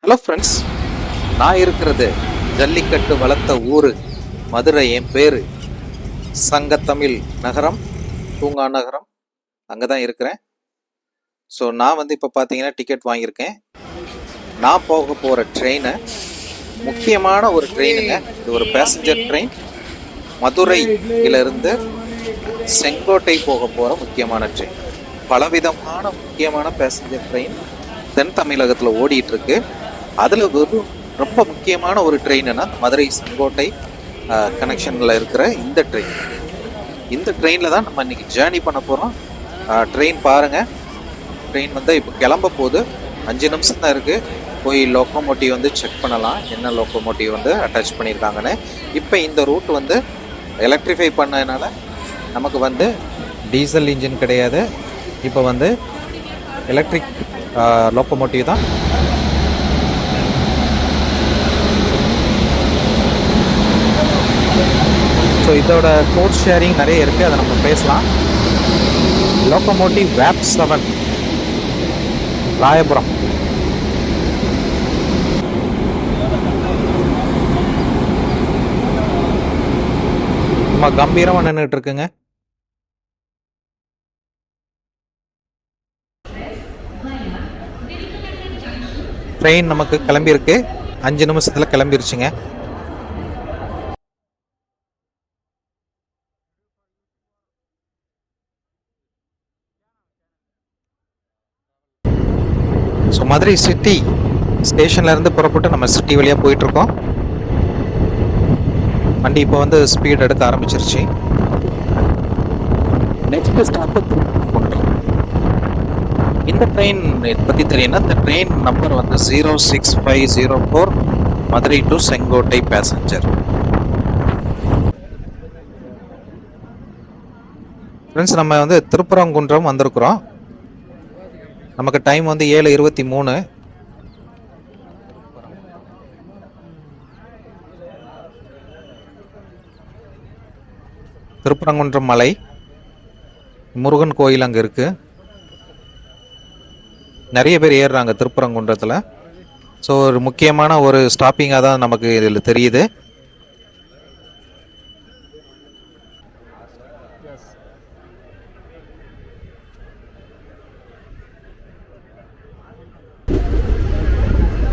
Hello friends, நான் இருக்கிறது ஜல்லிக்கட்டு வளர்த்த ஊர் மதுரை. என் பேர் சங்கத்தமிழ் நகரம், தூங்கா நகரம். அங்கே தான் இருக்கிறேன். ஸோ நான் இப்போ பார்த்தீங்கன்னா டிக்கெட் வாங்கியிருக்கேன். நான் போக போகிற ட்ரெயினை முக்கியமான ஒரு ட்ரெயினுங்க. இது ஒரு பேசஞ்சர் ட்ரெயின். மதுரையிலிருந்து செங்கோட்டை போக போகிற முக்கியமான ட்ரெயின். பலவிதமான முக்கியமான பேசஞ்சர் ட்ரெயின் தென் தமிழகத்தில் ஓடிட்டு இருக்கு. அதில் ஒரு ரொம்ப முக்கியமான ஒரு ட்ரெயின்னா மதுரை செங்கோட்டை கனெக்ஷனில் இருக்கிற இந்த ட்ரெயின். இந்த ட்ரெயினில் தான் நம்ம இன்றைக்கி ஜேர்னி பண்ண போகிறோம். ட்ரெயின் பாருங்கள். ட்ரெயின் இப்போ கிளம்ப போகுது. 5 நிமிஷம் தான் இருக்குது. போய் லோக்கோமோட்டிவ் செக் பண்ணலாம், என்ன லோக்கோமோட்டிவ் அட்டாச் பண்ணியிருக்காங்கன்னு. இப்போ இந்த ரூட் எலக்ட்ரிஃபை பண்ணதுனால நமக்கு டீசல் இன்ஜின் கிடையாது. இப்போ எலக்ட்ரிக் லோக்கோமோட்டிவ் தான். ஸோ இதோட கோட் ஷேரிங் நிறைய இருக்குது, அதை நம்ம பேசலாம். Locomotive vape 7 Royapuram. நம்ம கம்பீரமாக நின்றுட்டு இருக்குங்க. ட்ரெயின் நமக்கு கிளம்பியிருக்கு. 5 நிமிஷத்தில் கிளம்பிருச்சுங்க. ஸோ மதுரை சிட்டி ஸ்டேஷன்லேருந்து புறப்பட்டு நம்ம சிட்டி வழியாக போயிட்டுருக்கோம். வண்டி இப்போ ஸ்பீட் எடுக்க ஆரம்பிச்சிருச்சு. Next stop Thiruparankundram. இந்த ட்ரெயின் பற்றி தெரியும்னா, இந்த train number 06504 Madurai to Sengottai passenger. Friends, நம்ம திருப்பரங்குன்றம் வந்திருக்கிறோம். நமக்கு டைம் 7:23. திருப்பரங்குன்றம் மலை, முருகன் கோயில் அங்கே இருக்கு. நிறைய பேர் ஏறுறாங்க திருப்பரங்குன்றத்தில். ஸோ ஒரு முக்கியமான ஒரு ஸ்டாப்பிங்காக தான் நமக்கு இதில் தெரியுது.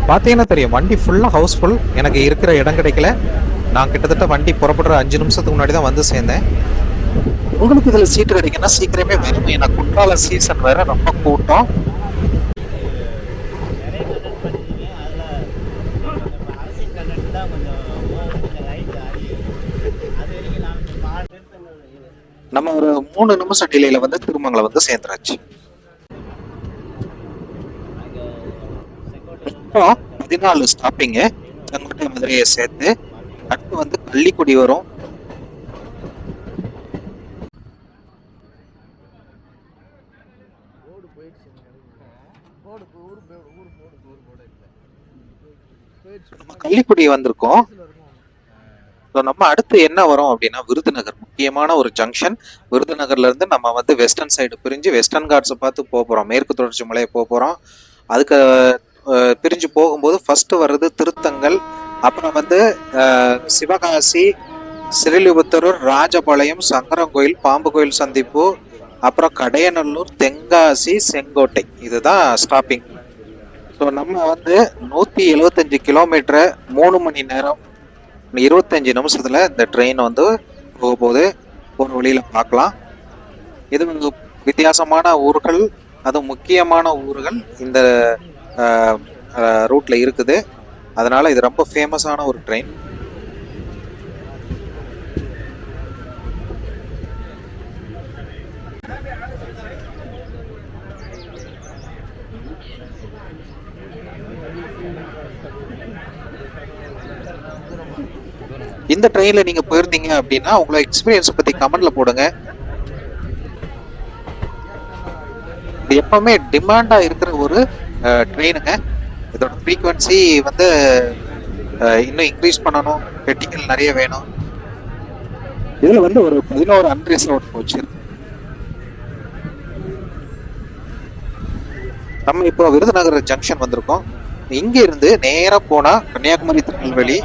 பார்த்தீங்கன்னா தெரியும், வண்டி ஃபுல்லாக ஹவுஸ்ஃபுல். எனக்கு இருக்கிற இடம் கிடைக்கல. நான் கிட்டத்தட்ட வண்டி புறப்படுற 5 நிமிஷத்துக்கு முன்னாடி தான் சேர்ந்தேன். உங்களுக்கு இதில் சீட்டு கிடைக்குன்னா சீக்கிரமே வரும். ஏன்னா குற்றால சீசன் வேற, ரொம்ப கூட்டம். நம்ம ஒரு 3 நிமிஷம் டிலேல திருமங்கலம் சேர்ந்துராச்சு. 14 ஸ்டாப்பிங்கு செங்கோட்டை மதுரையை சேர்த்து. அடுத்து கள்ளிக்குடி வரும். கள்ளிக்குடி வந்திருக்கோம். நம்ம அடுத்து என்ன வரும் அப்படின்னா விருதுநகர். முக்கியமான ஒரு ஜங்ஷன். விருதுநகர்ல இருந்து நம்ம வெஸ்டர்ன் சைடு பிரிஞ்சு வெஸ்டர்ன் காட்ஸை பார்த்து போறோம். மேற்கு தொடர்ச்சி மலையை போறோம். அதுக்கு பிரிஞ்சு போகும்போது ஃபர்ஸ்ட் வர்றது திருத்தங்கல், அப்புறம் சிவகாசி, சிறிலிபுத்தூர், ராஜபாளையம், சங்கரங்கோயில், பாம்பு கோயில் சந்திப்பு, அப்புறம் கடையநல்லூர், தென்காசி, செங்கோட்டை. இதுதான் ஸ்டாப்பிங். ஸோ நம்ம 175 கிலோமீட்டரை 3 மணி நேரம் 25 நிமிஷத்துல இந்த ட்ரெயின் போக போகுது. ஒரு வழியில பார்க்கலாம். இது வித்தியாசமான ஊர்கள், அது முக்கியமான ஊர்கள் இந்த ரூட்ல இருக்குது. அதனால இது ரொம்ப ஃபேமஸான ஒரு ட்ரெயின். இந்த ட்ரெயின்ல நீங்க போயிருந்தீங்க அப்படின்னா உங்களோட எக்ஸ்பீரியன்ஸ் பத்தி கமெண்ட்ல போடுங்க. இது எப்பவுமே டிமாண்டா இருக்கிற ஒரு ட்ரெயினுங்க. இதோட ஃப்ரீக்வன்சி இன்னும் இன்க்ரீஸ் பண்ணணும். பெட்டிகள் நிறைய வேணும். இதுல ஒரு 11 அன்ரிசர்வ்ட் கோச் இருக்கு. நம்ம இப்போ விருதுநகர் ஜங்ஷன் வந்திருக்கோம். இங்க இருந்து நேரா போனா கன்னியாகுமரி திருநெல்வேலி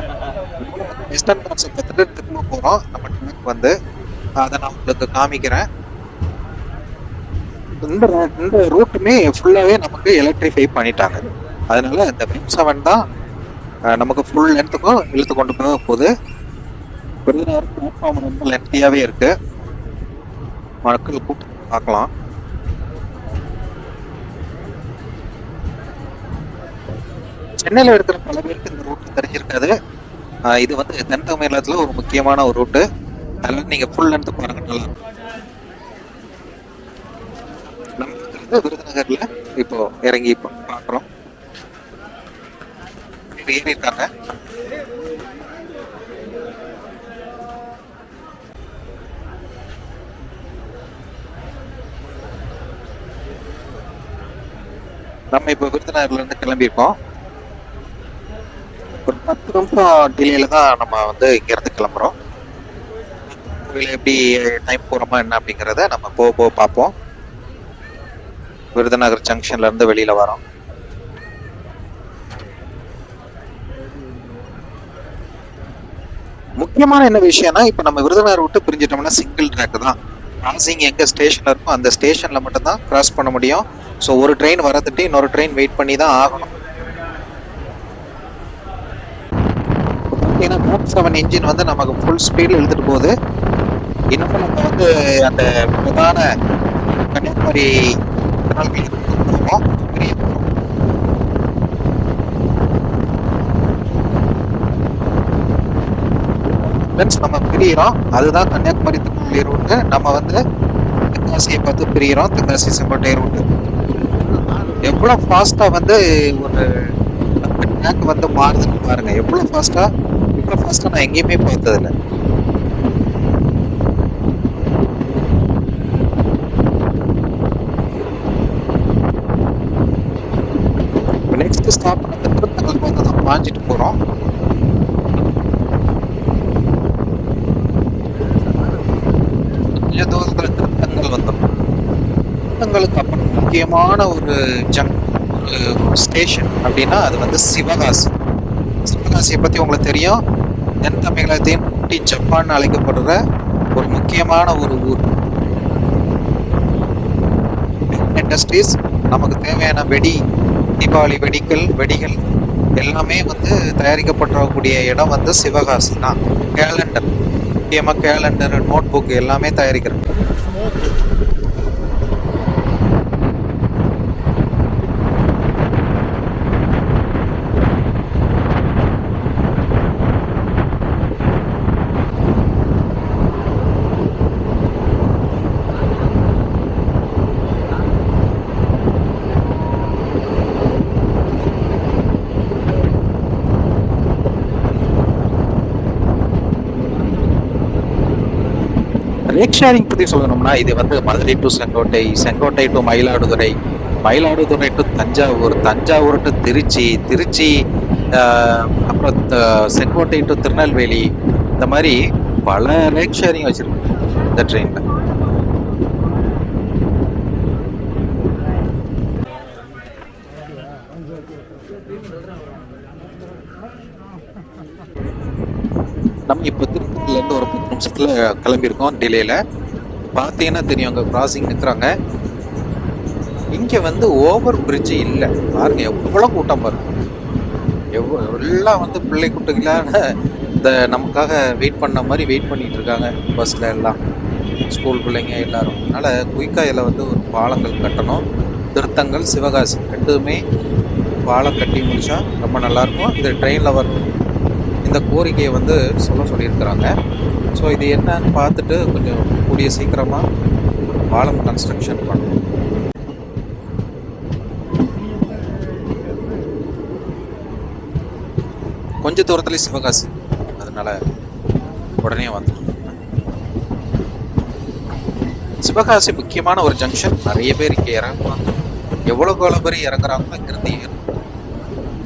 வெஸ்டர்ன் காட்ஸை பார்த்துட்டு திரும்ப போறோம். நம்ம ட்ராக் வந்து அதை நான் உங்களுக்கு காமிக்கிறேன். இந்த ரூட்டுமே ஃபுல்லாவே நமக்கு எலக்ட்ரிஃபை பண்ணிட்டாங்க. அதனால இந்த வெப் 7 தான் நமக்கு ஃபுல் லென்த்துக்கும் இழுத்து கொண்டு போக போகுது. விருதுநகர் பிளாட்ஃபார்ம் ரொம்ப லென்த்தியாவே இருக்கு. மக்கள் கூட்டம் பார்க்கலாம். சென்னையில இருக்கிற பல பேருக்கு இந்த ரூட் தெரிஞ்சிருக்காது. இது வந்து தென் தமிழகத்துல ஒரு முக்கியமான ஒரு ரூட்டு. அதனால நீங்க ஃபுல் லென்த் பாருங்க, நல்லா இருக்கும். நம்ம இருக்கிறது விருதுநகர்ல இப்போ இறங்கி பாக்குறோம். ஏறி இருக்காங்க. நம்ம இப்போ விருதுநகர்ல இருந்து கிளம்பியிருக்கோம். ஒரு 10 நிமிஷம் டிலேல தான் நம்ம வந்து இங்க இருந்து கிளம்புறோம். எப்படி டைம் போறோமா என்ன அப்படிங்கிறத நம்ம போக போக பார்ப்போம். விருதுநகர் ஜங்ஷன்ல இருந்து வெளியில வரோம். முக்கியமான என்ன விஷயம்னா, இப்ப நம்ம விருதுநகர் விட்டு பிரிஞ்சிட்டோம்னா சிங்கிள் ட்ராக் தான். கிராசிங் எங்க ஸ்டேஷன்ல இருக்கும் அந்த ஸ்டேஷன்ல மட்டும் தான் கிராஸ் பண்ண முடியும். ஸோ ஒரு ட்ரெயின் வரதுட்டு இன்னொரு ட்ரெயின் வெயிட் பண்ணி தான் ஆகணும். பார்த்தீங்கன்னா வெப் 7 இன்ஜின் வந்து நமக்கு ஃபுல் ஸ்பீடில் இழுத்துட்டு போகுது. இன்னும் நம்ம வந்து அந்த பிரதான கன்னியாகுமரி நம்ம பிரியிறோம். அதுதான் கன்னியாகுமரி திருநெல்வேலி ரூட்டு. நம்ம வந்து தென்காசியை பார்த்து பிரியிறோம். தென்காசி செங்கோட்டை ரூட்டு. எவ்வளவு ஃபாஸ்டா வந்து ஒரு ட்ராக் வந்து மாறுதுன்னு பாருங்க. எவ்வளவு ஃபாஸ்டா நான் எங்கேயுமே பார்த்ததில்ல. நெக்ஸ்ட் ஸ்டாப் அந்த திருத்தங்கள் வந்து தான் பாஞ்சிட்டு போறோம். கொஞ்ச தூரத்துல திருத்தங்கள் வந்துடும். திருத்தங்களுக்கு அப்புறம் முக்கியமான ஒரு ஸ்டேஷன் அப்படின்னா அது வந்து சிவகாசி. சிவகாசியை பத்தி உங்களுக்கு தெரியும். தென் தமிழகத்தின் குட்டி ஜப்பான் அழைக்கப்படுற ஒரு முக்கியமான ஒரு ஊர். இண்டஸ்ட்ரீஸ், நமக்கு தேவையான தீபாவளி வெடிகள் எல்லாமே வந்து தயாரிக்கப்படக்கூடிய இடம் வந்து சிவகாசி தான். கேலண்டர், முக்கியமா கேலண்டர், நோட் புக் எல்லாமே தயாரிக்கிறது. லேக் ஷேரிங் பற்றி சொல்லணும்னா இது வந்து Madurai to Sengottai to Mayiladuthurai to Thanjavur to Tiruchi அப்புறம் செங்கோட்டை டு திருநெல்வேலி, இந்த மாதிரி பல லேக் ஷேரிங் வச்சிருக்கோம் இந்த ட்ரெயின்ல. நம்ம இப்போ திருப்பதியிலேருந்து ஒரு 10 நிமிஷத்துல கிளம்பியிருக்கோம் டிலேல. பார்த்தீங்கன்னா தெரியும், அங்கே கிராசிங் நிற்கிறாங்க. இங்கே வந்து ஓவர் பிரிட்ஜ் இல்லை. பாருங்க எவ்வளோ கூட்டம் பாருங்க. எல்லாம் வந்து பிள்ளை குட்டிகளான இந்த நமக்காக வெயிட் பண்ண மாதிரி வெயிட் பண்ணிட்டு இருக்காங்க பஸ்ல எல்லாம், ஸ்கூல் பிள்ளைங்க எல்லாரும். அதனால குயிக்காக இதில் வந்து ஒரு பாலங்கள் கட்டணும். திருத்தங்கள் சிவகாசி ரெண்டுமே பாலம் கட்டி முடிச்சா ரொம்ப நல்லாயிருக்கும். இந்த ட்ரெயினில் வரும் இந்த கோரிக்கையை வந்து சொல்லியிருக்கிறாங்க. ஸோ இது என்னன்னு பார்த்துட்டு கொஞ்சம் கூடிய சீக்கிரமாக பாலம் கன்ஸ்ட்ரக்ஷன் பண்ணணும். கொஞ்ச தூரத்துலேயே சிவகாசி, அதனால உடனே வந்துடும். சிவகாசி முக்கியமான ஒரு ஜங்ஷன். நிறைய பேர் இங்கே இறங்குவாங்க. எவ்வளோ பேர் இறங்குறாங்களோ இங்கிருந்து ஏறும்.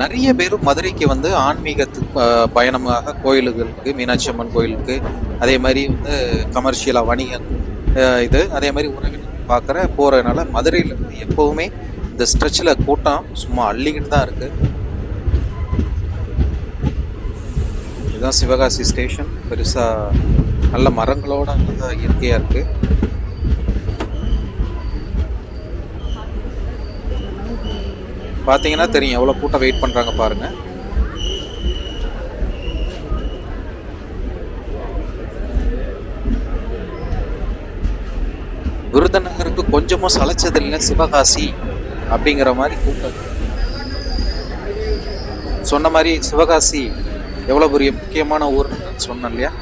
நிறைய பேர் மதுரைக்கு வந்து ஆன்மீகத்துக்கு பயணமாக கோயில்களுக்கு, மீனாட்சி அம்மன் கோயிலுக்கு, அதே மாதிரி வந்து கமர்ஷியலாக வணிகம் அதே மாதிரி உறவினர் போகிறதுனால மதுரையில் எப்போவுமே இந்த ஸ்ட்ரெச்சில் கூட்டம் சும்மா அள்ளிக்கிட்டு தான் இருக்குது. இதுதான் சிவகாசி ஸ்டேஷன். பெருசாக நல்ல மரங்களோட நல்ல இயற்கையாக இருக்குது. பார்த்தீங்கன்னா தெரியும் எவ்வளோ கூட்டம் வெயிட் பண்ணுறாங்க பாருங்கள். விருதுநகருக்கு கொஞ்சமும் சளைச்சதில்லை சிவகாசி அப்படிங்கிற மாதிரி கூட்டம். சொன்ன மாதிரி சிவகாசி எவ்வளோ பெரிய முக்கியமான ஊர்னு சொன்னேன் இல்லையா?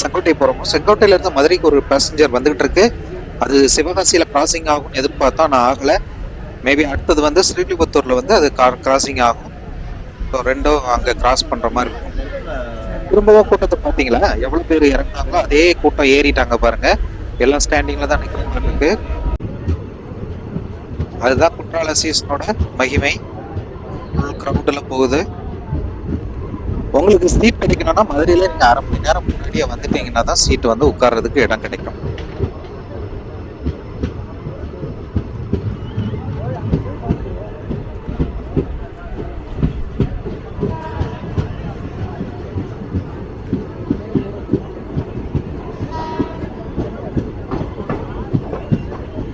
செங்கோட்டை போகிறோமோ, செங்கோட்டையிலேருந்து மதுரைக்கு ஒரு பேசஞ்சர் வந்துகிட்டு இருக்கு. அது சிவகாசியில் கிராசிங் ஆகும்னு எதிர்பார்த்தா நான் ஆகலை. மேபி அடுத்தது வந்து ஸ்ரீலிபுத்தூரில் வந்து அது கிராசிங் ஆகும். ஸோ ரெண்டும் அங்கே கிராஸ் பண்ணுற மாதிரி இருக்கும். திரும்பவும் கூட்டத்தை பார்த்தீங்களா எவ்வளோ பேர் இறங்கினாங்களோ அதே கூட்டம் ஏறிட்டாங்க பாருங்க. எல்லாம் ஸ்டாண்டிங்கில் தான் நிற்கிற மாதிரி இருக்கு. அதுதான் குற்றால சீசனோட மகிமை. க்ரௌடில் போகுது. உங்களுக்கு சீட் கிடைக்கணும்னா மதுரையில் நீங்கள் அரை மணி நேரம் முன்னாடியே வந்துட்டீங்கன்னா தான் சீட்டு வந்து உட்கார்றதுக்கு இடம் கிடைக்கும்.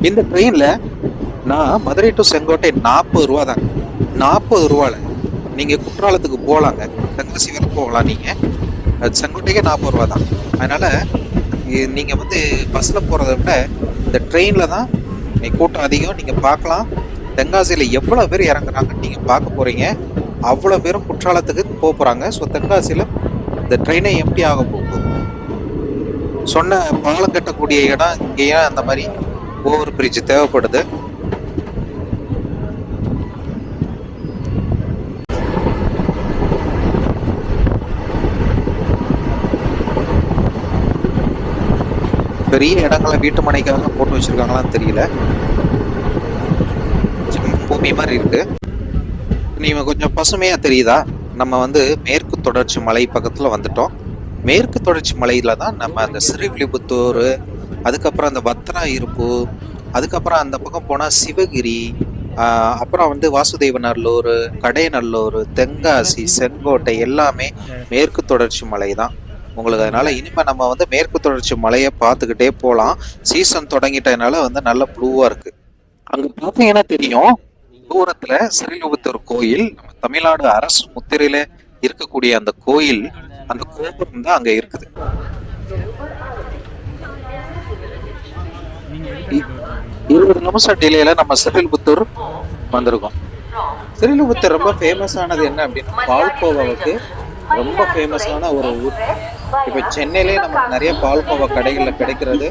இந்த ட்ரெயினில் நான் மதுரை டு செங்கோட்டை 40 ரூபா தாங்க. 40 ரூபாவில் நீங்கள் குற்றாலத்துக்கு போகலாங்க. தென்காசி வரை போகலாம் நீங்கள். அது செங்கோட்டைக்கே 40 ரூபா தான். அதனால் நீங்கள் வந்து பஸ்ஸில் போகிறத விட இந்த ட்ரெயினில் தான் கூட்டம் அதிகம். நீங்கள் பார்க்கலாம் தென்காசியில் எவ்வளோ பேர் இறங்குறாங்கன்னு நீங்கள் பார்க்க போகிறீங்க. அவ்வளோ பேரும் குற்றாலத்துக்கு போகிறாங்க. ஸோ தென்காசியில் இந்த ட்ரெயினை எப்படி ஆக போகுது. சொன்ன பாலம் கட்டக்கூடிய இடம் இங்கேயே அந்த மாதிரி ஓவர் பிரிட்ஜ் தேவைப்படுது. பெரிய இடங்களை வீட்டு மனைக்காக போட்டு வச்சிருக்காங்களான்னு தெரியல. பூமி மாதிரி இருக்கு. நீங்க கொஞ்சம் பசுமையா தெரியுதா? நம்ம வந்து மேற்கு தொடர்ச்சி மலை பக்கத்துல வந்துட்டோம். மேற்கு தொடர்ச்சி மலையில தான் நம்ம அந்த ஸ்ரீவில்லிபுத்தூர், அதுக்கப்புறம் அந்த பத்ரா இருப்பு, அதுக்கப்புறம் அந்த பக்கம் போனா சிவகிரி, அப்புறம் வந்து வாசுதேவநல்லூர், கடையநல்லூர், தென்காசி, செங்கோட்டை எல்லாமே மேற்கு தொடர்ச்சி மலை தான் உங்களுக்கு. அதனால இனிமே நம்ம வந்து மேற்கு தொடர்ச்சி மலையை பார்த்துக்கிட்டே போகலாம். சீசன் தொடங்கிட்டதுனால வந்து நல்ல ப்ளூவா இருக்கு. அங்க பார்த்தீங்கன்னா தெரியும் தூரத்துல ஸ்ரீலிபுத்தூர் கோயில், நம்ம தமிழ்நாடு அரசு முத்திரையில இருக்கக்கூடிய அந்த கோயில், அந்த கோபுரம் தான் அங்க இருக்குது. 20 நிமிஷம் டிலேல நம்ம ஸ்ரீலிபுத்தூர் வந்திருக்கோம். ஸ்ரீலிபுத்தூர் ரொம்ப ஃபேமஸானது என்ன அப்படின்னா பால்கோவாவுக்கு ரொம்ப ஃபேமஸான ஒரு ஊர். இப்போ சென்னையிலே நமக்கு நிறைய பால்கோவா கடைகளில் கிடைக்கிறது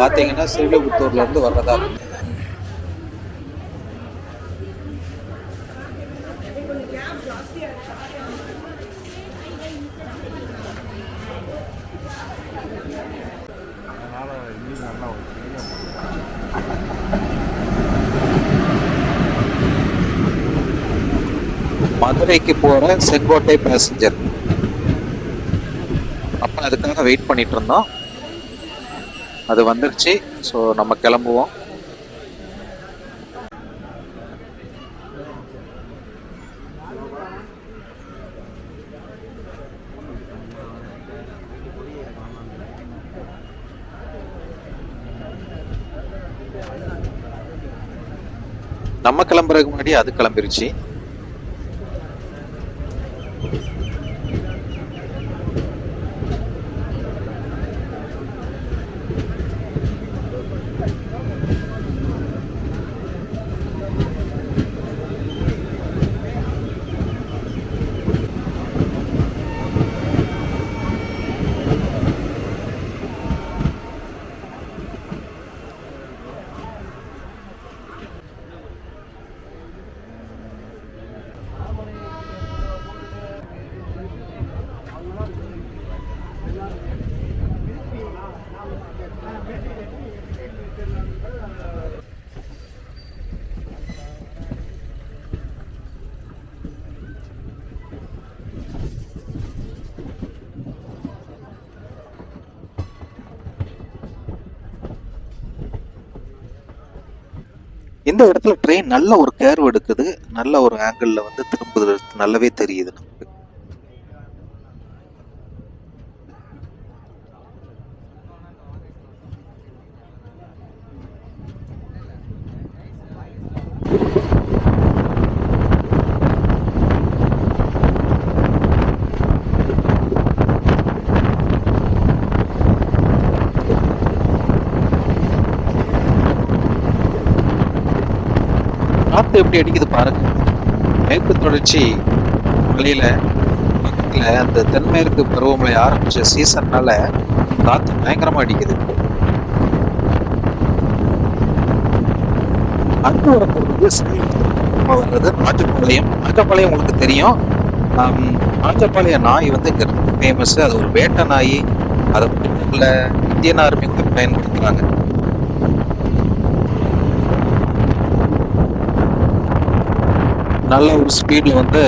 பார்த்தீங்கன்னா ஸ்ரீலிபுத்தூர்ல இருந்து வர்றதா இருக்கும். மதுரைக்கு போற செங்கோட்டை பேசஞ்சர். அப்ப அதுக்காக வெயிட் பண்ணிட்டு இருந்தோம். அது வந்துருச்சு. ஸோ நம்ம கிளம்புவோம். நம்ம கிளம்புறதுக்கு முன்னாடி அது கிளம்பிருச்சு. இந்த இடத்துல ட்ரெயின் நல்ல ஒரு கேர்வ் எடுக்குது, நல்ல ஒரு ஆங்கிள் வந்து திரும்புது, நல்லாவே தெரியுது நமக்கு. காத்து எப்படி அடிக்குது பாருங்க. மேற்கு தொடர்ச்சி மலையில பக்கத்துல அந்த தென்மேற்கு பருவமழை ஆரம்பிச்ச சீசன்னால காத்து பயங்கரமா அடிக்குது. அடுத்து வரப்போறது வர்றது ராஜபாளையம். ராஜபாளையம் உங்களுக்கு தெரியும். ராஜபாளையம் நாய் வந்து இங்க ரொம்ப ஃபேமஸ். அது ஒரு வேட்டை நாய். அதை இந்தியன் ஆர்மி கூட பயன்படுத்துறாங்க. நல்ல ஒரு ஸ்பீட்ல வந்து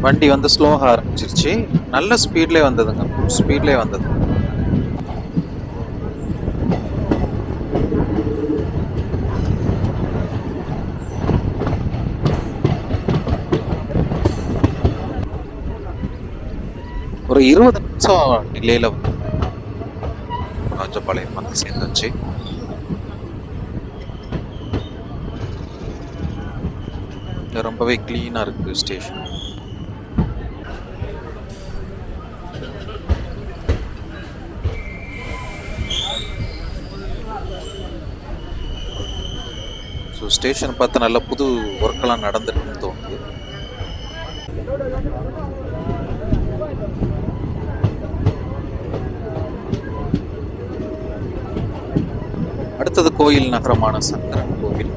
வண்டி வந்து ஸ்லோவாக ஆரம்பிச்சிருச்சு. நல்ல ஸ்பீட்லேயே வந்ததுங்க, ஸ்பீட்லேயே வந்தது. ஒரு 20 நிமிஷம் டிலேல வந்து ராஜபாளையம் வந்து சேர்ந்துச்சு. ரொம்பவே கிளீனா இருக்கு ஸ்டேஷன். ஸோ ஸ்டேஷன் பார்த்து நல்ல புது ஒர்க்கெல்லாம் நடந்துருக்குன்னு தோணுது. அடுத்தது கோயில் நகரமான சங்கரன் கோவில்.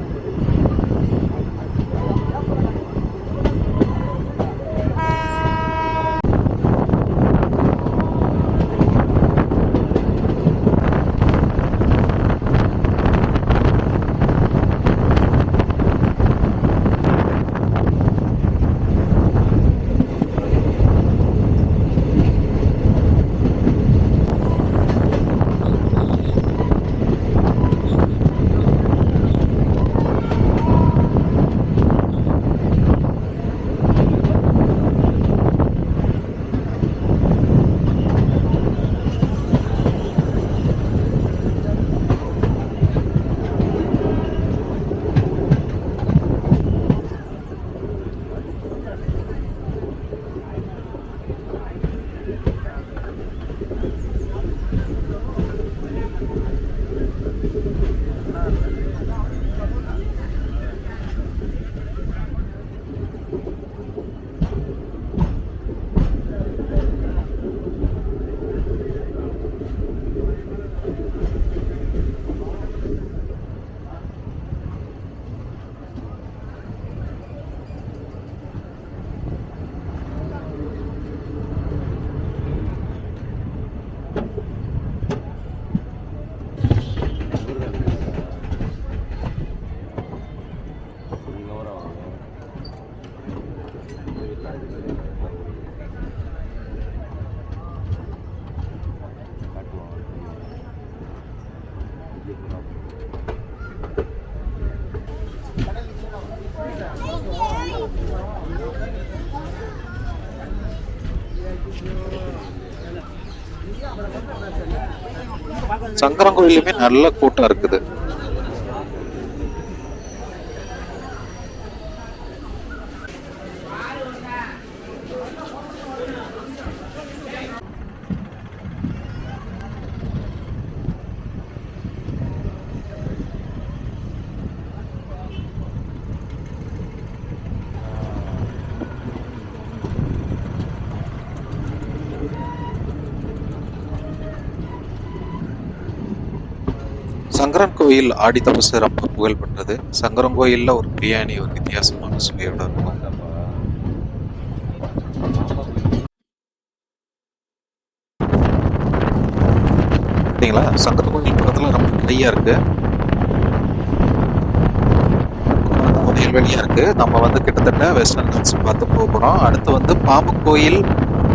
சங்கரன் கோயிலுமே நல்ல கூட்டம் இருக்குது. சங்கரன் கோயில் ஆடி தபசு ரொம்ப புகழ் பெற்றது. சங்கரன் கோயில்ல ஒரு பிரியாணி ஒரு வித்தியாசமான சுவையோட இருக்கும். பார்த்தீங்களா, சங்கரன் கோயில் பக்கத்துல ரொம்ப நிறைய இருக்கு. திருநெல்வேலியா இருக்கு. நம்ம வந்து கிட்டத்தட்ட வெஸ்டர்ன் காட்ஸ் பார்த்து போகிறோம். அடுத்து வந்து பாம்பு கோயில்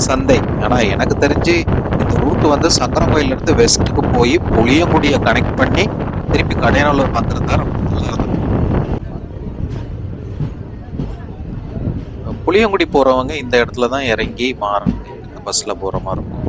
சந்தை. ஆனா எனக்கு தெரிஞ்சு இந்த ரூட் வந்து சங்கரன் இருந்து வெஸ்ட்டுக்கு போய் புளியங்குடியை கனெக்ட் பண்ணி திருப்பி கடையநல்லூர் வந்திருந்தா ரொம்ப நல்லா இருந்திருக்கும். புளியங்குடி போறவங்க இந்த இடத்துல தான் இறங்கி மாறணும். இந்த பஸ்ல போற மாதிரி இருக்கும்.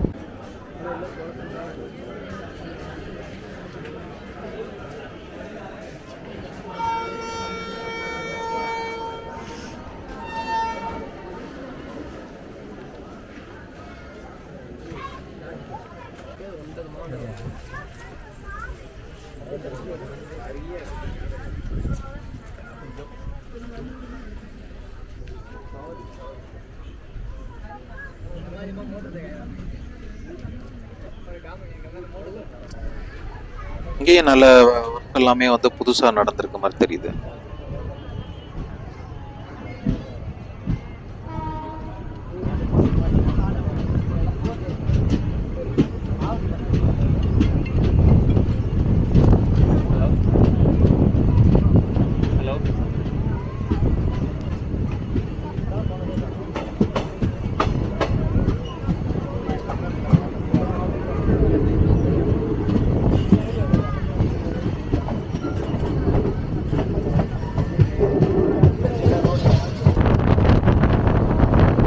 இங்கேயே நல்ல ஒர்க் எல்லாமே வந்து புதுசா நடந்திருக்க மாதிரி தெரியுது.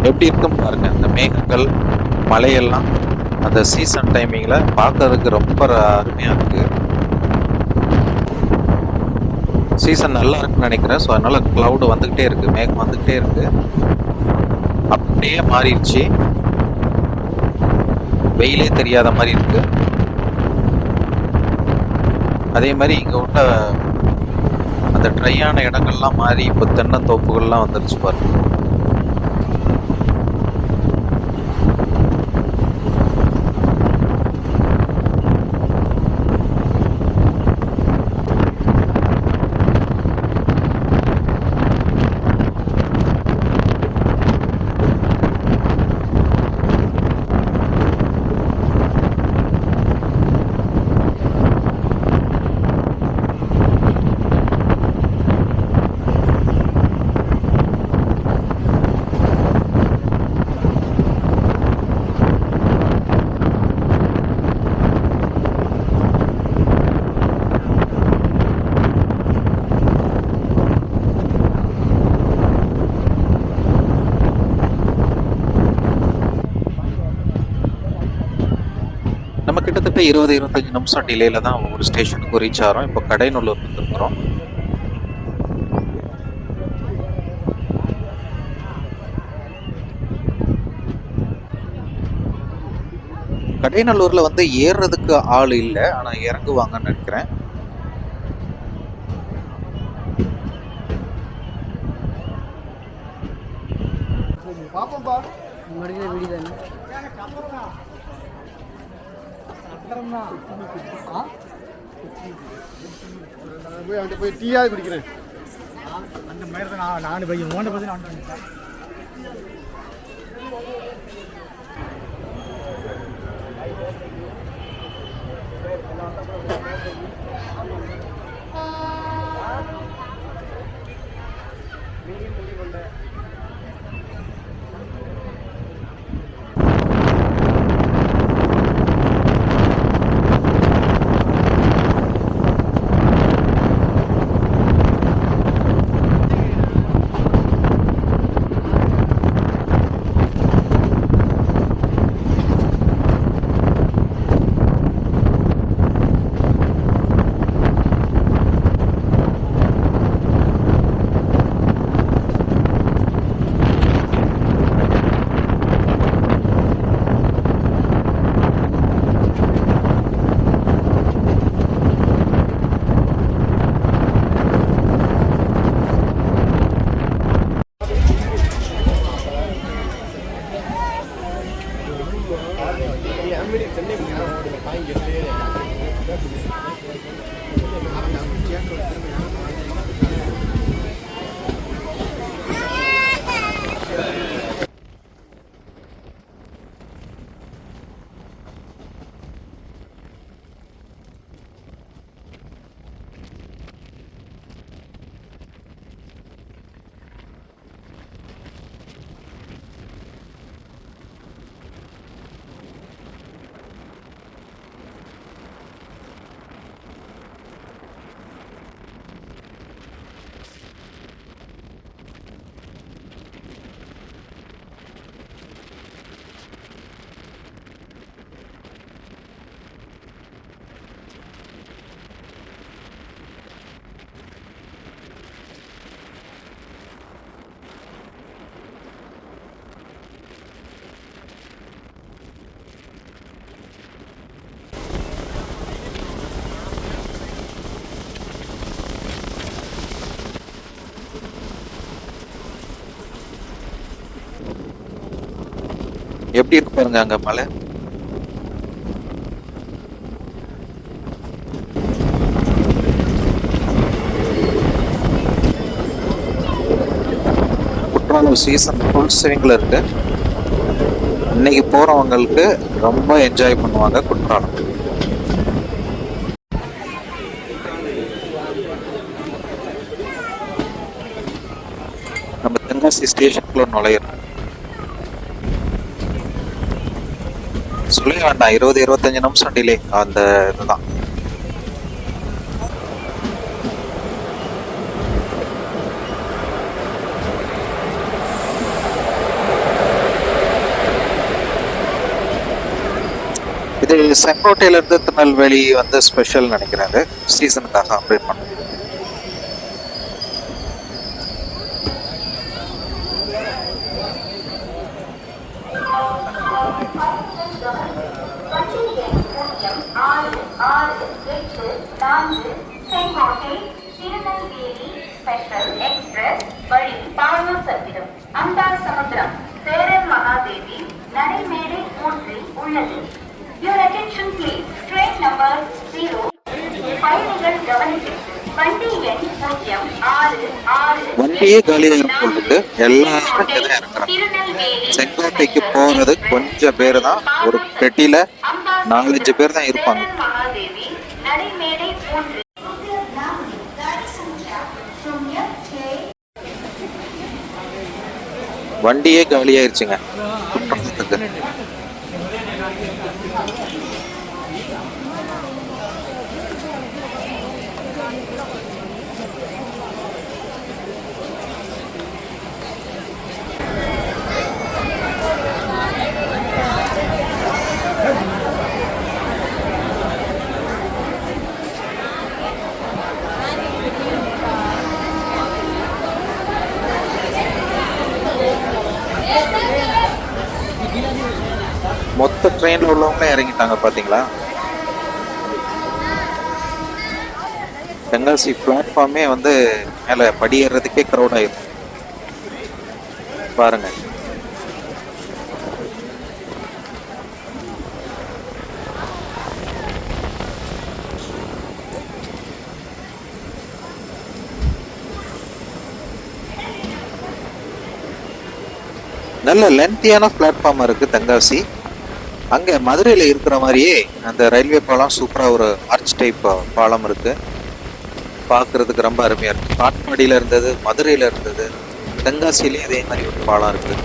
எப்படி இருக்குன்னு பாருங்க. இந்த மேகங்கள் மலையெல்லாம் அந்த சீசன் டைமிங்ல பார்க்கறதுக்கு ரொம்ப அருமையா இருக்கு. சீசன் நல்லா இருக்குன்னு நினைக்கிறேன். ஸோ அதனால கிளவுடு வந்துகிட்டே இருக்கு, மேகம் வந்துகிட்டே இருக்கு. அப்படியே மாறிடுச்சு, வெயிலே தெரியாத மாதிரி இருக்கு. அதே மாதிரி இங்க உள்ள அந்த ட்ரையான இடங்கள்லாம் மாறி இப்போ தென்னந்தோப்புகள்லாம் வந்துருச்சு பாருங்க. நம்ம கிட்டத்தட்ட 20-25 நிமிஷம் டிலேல தான் ஒரு ஸ்டேஷனுக்கு ரீச் ஆகிறோம். இப்போ கடையநல்லூர் வந்துருக்கிறோம். கடையநல்லூர்ல வந்து ஏறுறதுக்கு ஆள் இல்லை, ஆனா இறங்குவாங்கன்னு நினைக்கிறேன். போய் டீயாவது குடிக்கிறேன். அந்த மாதிரி தான் நான் போய் ஓண்ட பற்றி நான் எப்படி இருக்கு பாருங்க அங்க மலை. குற்றாலம் சீசன் ஃபுல் ஸ்விங்ல இருக்கு. இன்னைக்கு போறவங்களுக்கு ரொம்ப என்ஜாய் பண்ணுவாங்க குற்றாலம். நம்ம தென்காசி ஸ்டேஷனுக்குள்ள நுழையிறோம். சொல்ல வேண்டாம், 20-25 நிமிஷம் டிலே. அந்த இதுதான். இது செங்கோட்டையில இருந்து திருநெல்வேலி வந்து ஸ்பெஷல் நினைக்கிறாங்க, சீசனுக்காக ஆப்ரேட் பண்ண. செங்கோட்டை திருநெல்வேலி ஸ்பெஷல் எக்ஸ்பிரஸ் வழி பாவசத்திரம் அந்தார் சமுத்திரம் சேரன் மகாதேவி நடைமேடை 3 உள்ளது. Your attention please. Train number 0. பயணிகள் கவனிக்க. வண்டி எண் 066. வண்டியே காலியாக இருக்கு. எல்லாரும் இங்கதான் இறங்குறாங்க. செங்கோட்டைக்கு போறது கொஞ்சம் பேர் தான். ஒரு பெட்டியில 4-5 பேர் தான் இருப்பாங்க. மகாதேவி நடைமேடை 3. வண்டியே காலியாயிருச்சுங்க குற்றாலத்துக்கு. மொத்த ட்ரெயின்ல உள்ளவங்களே இறங்கிட்டாங்க பாத்தீங்களா. தென்காசி பிளாட்ஃபார்மே வந்து மேல படியேறதுக்கே க்ரௌட் ஆயிரும் பாருங்க. நல்ல லென்த்தியான பிளாட்ஃபார்ம் இருக்கு தென்காசி. அங்க மதுரையில இருக்கிற மாதிரியே அந்த ரயில்வே பாலம் சூப்பரா ஒரு ஆர்ச் டைப் பாலம் இருக்கு. பார்க்கிறதுக்கு ரொம்ப அருமையா இருக்கு. காட்பாடியில இருந்தது, மதுரையில இருந்தது, தென்காசியிலேயே அதே மாதிரி ஒரு பாலம் இருக்கு.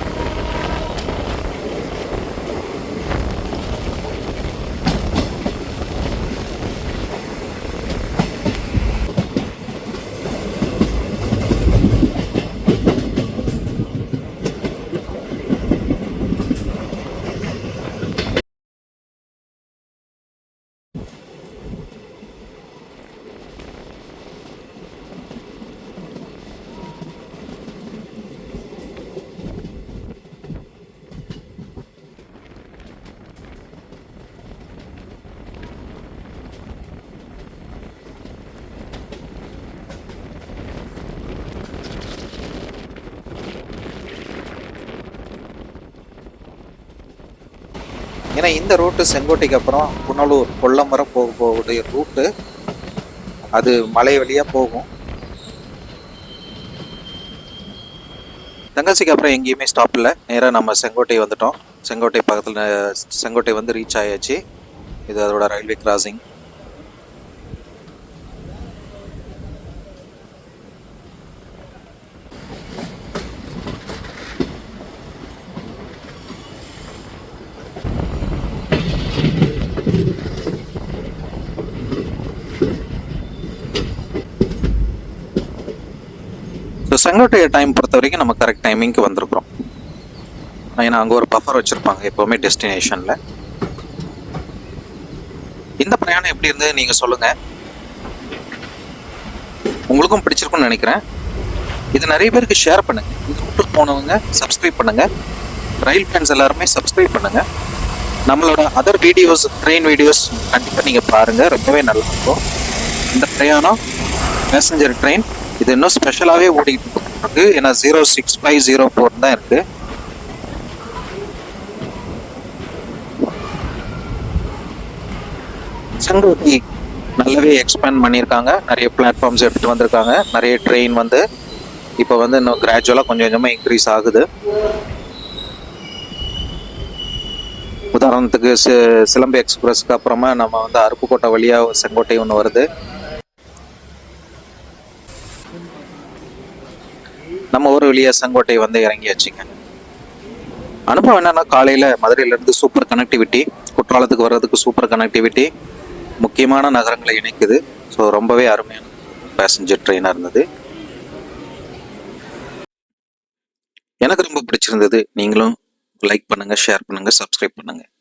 ஏன்னா இந்த ரூட்டு செங்கோட்டைக்கு அப்புறம் புனலூர் கொல்லமரம் போகக்கூடிய ரூட்டு அது மலை வழியா போகும். தென்காசிக்கு அப்புறம் எங்கேயுமே ஸ்டாப் இல்லை. நேராக நம்ம செங்கோட்டை வந்துட்டோம். செங்கோட்டை பக்கத்தில் செங்கோட்டை வந்து ரீச் ஆயாச்சு. இது அதோட railway crossing. So Sengottai time பொறுத்த வரைக்கும் நம்ம கரெக்ட் டைமிங்க்கு வந்திருக்கிறோம். ஏன்னா அங்கே ஒரு பஃபர் வச்சுருப்பாங்க எப்போவுமே டெஸ்டினேஷனில். இந்த பிரயாணம் எப்படி இருந்தது நீங்கள் சொல்லுங்கள். உங்களுக்கும் பிடிச்சிருக்கும்னு நினைக்கிறேன். இது நிறைய பேருக்கு ஷேர் பண்ணுங்கள். இது ரூட்டுக்கு போனவங்க சப்ஸ்கிரைப் பண்ணுங்கள். ரயில் ஃபேன்ஸ் எல்லாருமே சப்ஸ்கிரைப் பண்ணுங்கள். நம்மளோட அதர் வீடியோஸ், ட்ரெயின் வீடியோஸ் கண்டிப்பாக நீங்கள் பாருங்கள். ரொம்பவே நல்லா இருக்கும். இந்த பிரயாணம் பேசஞ்சர் ட்ரெயின் இது இன்னும் ஸ்பெஷலாகவே ஓடிக்கிட்டு இருக்கு. ஏன்னா 06504 தான் இருக்கு. செங்கோட்டை நல்லாவே எக்ஸ்பேண்ட் பண்ணியிருக்காங்க. நிறைய பிளாட்ஃபார்ம்ஸ் எடுத்துகிட்டு வந்திருக்காங்க. நிறைய ட்ரெயின் வந்து இப்போ வந்து இன்னும் கிராஜுவலாக கொஞ்சம் கொஞ்சமாக இன்க்ரீஸ் ஆகுது. உதாரணத்துக்கு சிலம்பு எக்ஸ்பிரஸ்க்கு அப்புறமா நம்ம வந்து அருப்புக்கோட்டை வழியாக செங்கோட்டை ஒன்று வருது. நம்ம ஊர் வழியாக செங்கோட்டை வந்து இறங்கியாச்சுங்க. அனுபவம் என்னன்னா, காலையில் மதுரையிலேருந்து சூப்பர் கனெக்டிவிட்டி, குற்றாலத்துக்கு வர்றதுக்கு சூப்பர் கனெக்டிவிட்டி, முக்கியமான நகரங்களை இணைக்குது. ஸோ ரொம்பவே அருமையான பேசஞ்சர் ட்ரெயினாக இருந்தது. எனக்கு ரொம்ப பிடிச்சிருந்தது. நீங்களும் லைக் பண்ணுங்கள், ஷேர் பண்ணுங்கள், சப்ஸ்கிரைப் பண்ணுங்கள்.